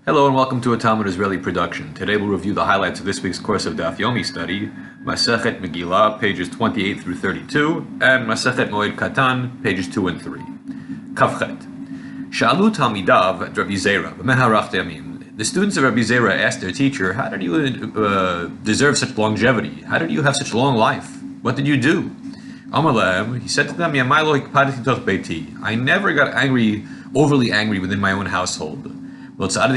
Hello and welcome to a Talmud Israeli production. Today we'll review the highlights of this week's course of Daf Yomi study, Masechet Megillah, pages 28 through 32, and Masechet Moed Katan, pages 2 and 3. Kavchet. Sha'alu Talmidav at Rabbi Zera, b'meharach yamim. The students of Rabbi Zera asked their teacher, how did you deserve such longevity? How did you have such long life? What did you do? Amar lahem, he said to them, Yamai lo hikpadeti toch beiti. I never got overly angry within my own household. I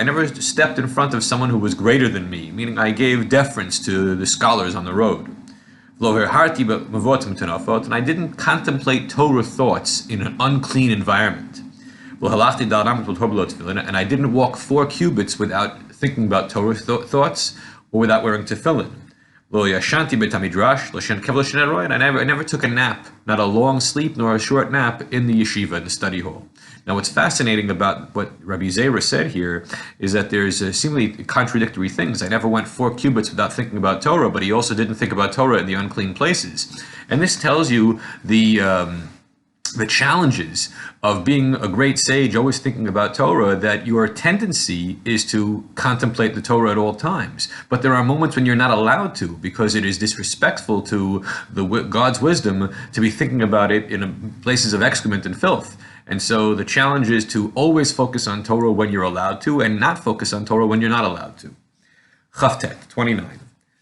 never stepped in front of someone who was greater than me, meaning I gave deference to the scholars on the road. And I didn't contemplate Torah thoughts in an unclean environment. And I didn't walk 4 cubits without thinking about Torah thoughts or without wearing tefillin. And I never took a nap, not a long sleep nor a short nap in the yeshiva, in the study hall. Now, what's fascinating about what Rabbi Zera said here is that there's seemingly contradictory things. I never went 4 cubits without thinking about Torah, but he also didn't think about Torah in the unclean places. And this tells you the challenges of being a great sage, always thinking about Torah, that your tendency is to contemplate the Torah at all times. But there are moments when you're not allowed to, because it is disrespectful to God's wisdom to be thinking about it in places of excrement and filth. And so the challenge is to always focus on Torah when you're allowed to, and not focus on Torah when you're not allowed to. Chavtet, 29.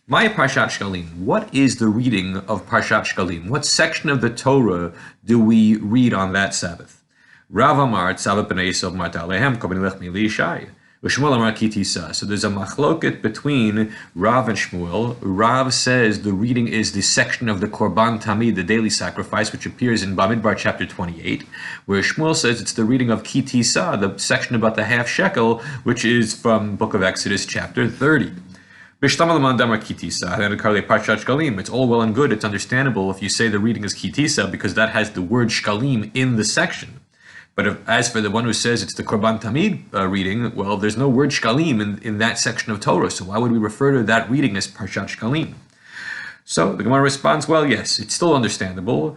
Maya Parshat Shkalim. What is the reading of Parshat Shkalim? What section of the Torah do we read on that Sabbath? Rav Amar Tzavat B'nai Yisrael Marta Alehem Kol B'nei Lech Mili Yishai. Shmuel Amar Ki Tisa. So there's a machloket between Rav and Shmuel. Rav says the reading is the section of the Korban Tamid, the daily sacrifice, which appears in Bamidbar chapter 28, where Shmuel says it's the reading of Ki Tisa, the section about the half shekel, which is from Book of Exodus chapter 30. It's all well and good, it's understandable if you say the reading is Ki Tisa, because that has the word Shkalim in the section. But as for the one who says it's the Korban Tamid reading, well, there's no word Shkalim in that section of Torah, so why would we refer to that reading as Parshat Shkalim? So the Gemara responds, well, yes, it's still understandable.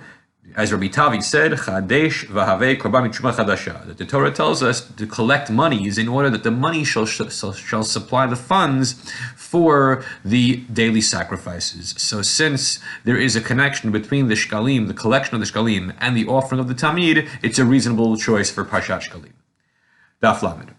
As Rabbi Tavi said, Chadesh v'havei korban mitshuma chadasha, that the Torah tells us to collect monies in order that the money shall supply the funds for the daily sacrifices. So since there is a connection between the shkalim, the collection of the shkalim, and the offering of the tamid, it's a reasonable choice for Parshat Shkalim. Daf Lamed.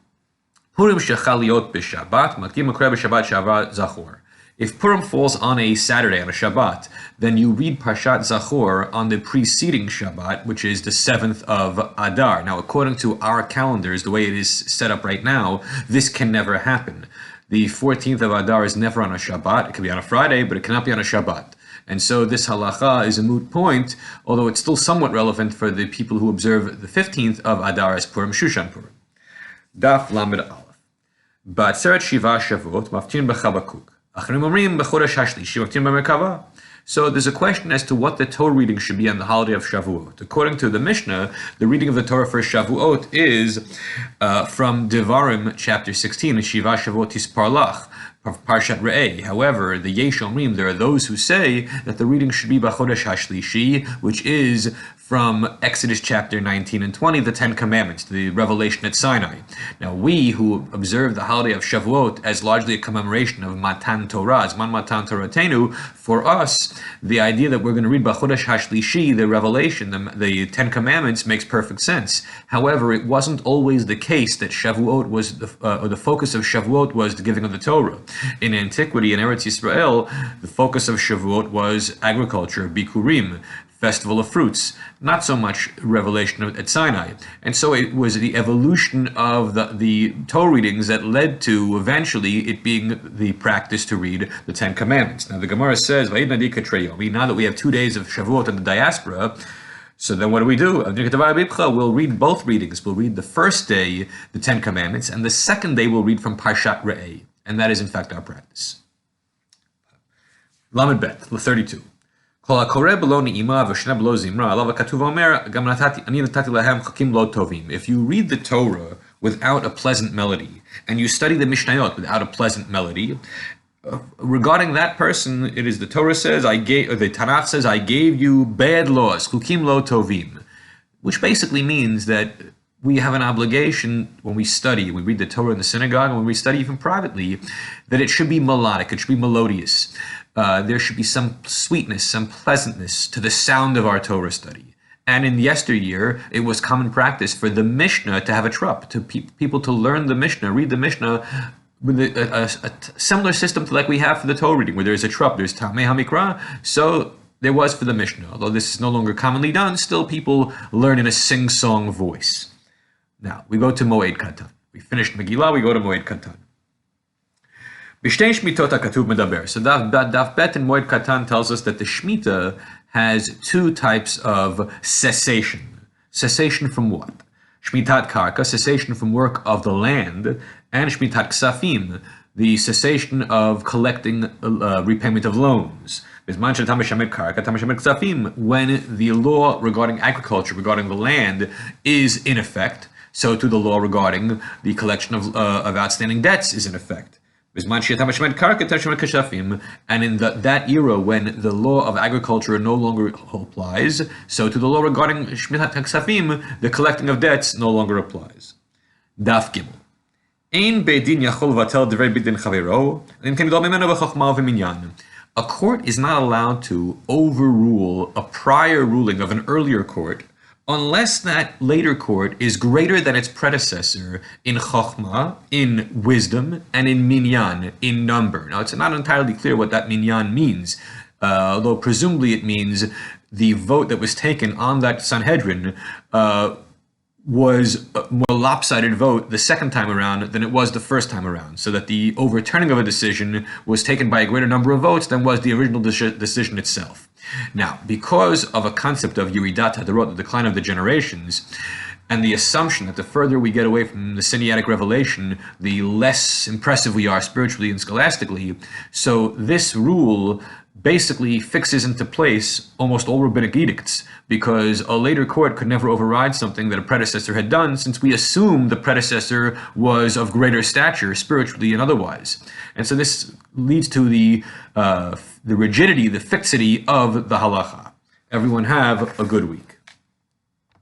Purim shechal liot b'Shabbat, matkim makre b'Shabbat shavar zachor. If Purim falls on a Saturday, on a Shabbat, then you read Parshat Zachor on the preceding Shabbat, which is the 7th of Adar. Now, according to our calendars, the way it is set up right now, this can never happen. The 14th of Adar is never on a Shabbat. It can be on a Friday, but it cannot be on a Shabbat. And so this halacha is a moot point, although it's still somewhat relevant for the people who observe the 15th of Adar as Purim, Shushan Purim. Daf Lamed Aleph. Ba'atzeret Shiva Shavuot maftin b'Chabakuk. So there's a question as to what the Torah reading should be on the holiday of Shavuot. According to the Mishnah, the reading of the Torah for Shavuot is from Devarim chapter 16, Shiva Shavuot Tisparlach, Parshat Re'eh. However, the Yesh Omrim, there are those who say that the reading should be B'chodesh HaShlishi, which is from Exodus chapter 19 and 20, the 10 Commandments, the revelation at Sinai. Now, we who observe the holiday of Shavuot as largely a commemoration of Matan Torah, Zman Matan Toratenu, for us, the idea that we're going to read B'chodesh HaShlishi, the revelation, the 10 Commandments, makes perfect sense. However, it wasn't always the case that Shavuot was, the focus of Shavuot was the giving of the Torah. In antiquity, in Eretz Yisrael, the focus of Shavuot was agriculture, Bikurim, festival of fruits, not so much revelation at Sinai. And so it was the evolution of the Torah readings that led to eventually it being the practice to read the 10 Commandments. Now the Gemara says, now that we have 2 days of Shavuot in the diaspora, so then what do? We'll read both readings. We'll read the first day, the 10 Commandments, and the second day we'll read from Parshat Re'eh. And that is in fact our practice. Lamed Bet, 32. If you read the Torah without a pleasant melody, and you study the Mishnayot without a pleasant melody, regarding that person, it is the Torah says, the Tanakh says, I gave you bad laws, chukim lo tovim, which basically means that we have an obligation when we study, we read the Torah in the synagogue, and when we study even privately, that it should be melodic, it should be melodious. There should be some sweetness, some pleasantness to the sound of our Torah study. And in yesteryear, it was common practice for the Mishnah to have a trup, to people to learn the Mishnah, read the Mishnah with a similar system to like we have for the Torah reading, where there's a trup, there's Tamei HaMikra. So there was for the Mishnah. Although this is no longer commonly done, still people learn in a sing-song voice. Now, we go to Moed Katan. We finished Megillah, we go to Moed Katan. B'shtei Shmitot HaKatuv Medaber. So Daf Bet in Moed Katan tells us that the Shemitah has two types of cessation. Cessation from what? Shmitat Karka, cessation from work of the land, and Shmitat Ksafim, the cessation of collecting repayment of loans. When the law regarding agriculture, regarding the land, is in effect, so too the law regarding the collection of outstanding debts is in effect. And in that era, when the law of agriculture no longer applies, so to the law regarding Shmitat HaKsafim, the collecting of debts no longer applies. Daf Gimel. A court is not allowed to overrule a prior ruling of an earlier court unless that later court is greater than its predecessor in chokhmah, in wisdom, and in minyan, in number. Now, it's not entirely clear what that minyan means, although presumably it means the vote that was taken on that Sanhedrin was a more lopsided vote the second time around than it was the first time around, so that the overturning of a decision was taken by a greater number of votes than was the original decision itself. Now, because of a concept of Yeridat Hadarot, the decline of the generations, and the assumption that the further we get away from the Sinaitic revelation, the less impressive we are spiritually and scholastically, so this rule basically fixes into place almost all rabbinic edicts, because a later court could never override something that a predecessor had done, since we assume the predecessor was of greater stature, spiritually and otherwise. And so this leads to the rigidity, the fixity of the halacha. Everyone have a good week.